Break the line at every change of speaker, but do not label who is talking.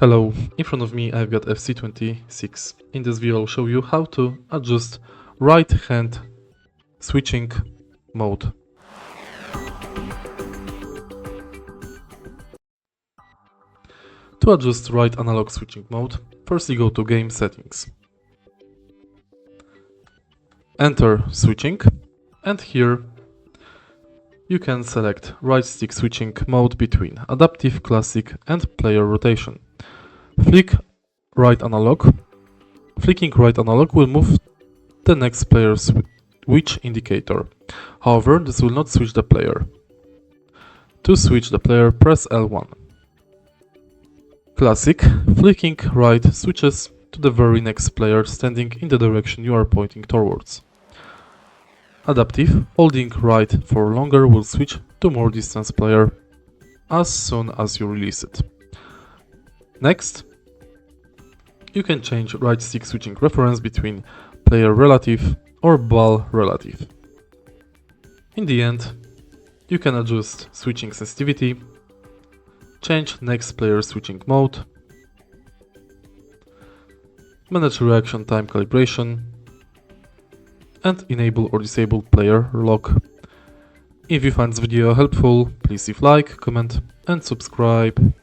Hello, in front of me I've got FC26. In this video I'll show you how to adjust right hand switching mode. To adjust right analog switching mode, firstly go to Game Settings. Enter Switching, and here you can select right stick switching mode between Adaptive, Classic and Player Rotation. Flicking right analog will move the next player's switch indicator. However, this will not switch the player. To switch the player, press L1. Classic, flicking right switches to the very next player standing in the direction you are pointing towards. Adaptive, holding right for longer will switch to more distance player as soon as you release it. Next, you can change right stick switching reference between player relative or ball relative. In the end, you can adjust switching sensitivity, change next player switching mode, manage reaction time calibration, and enable or disable player lock. If you find this video helpful, please leave like, comment and subscribe.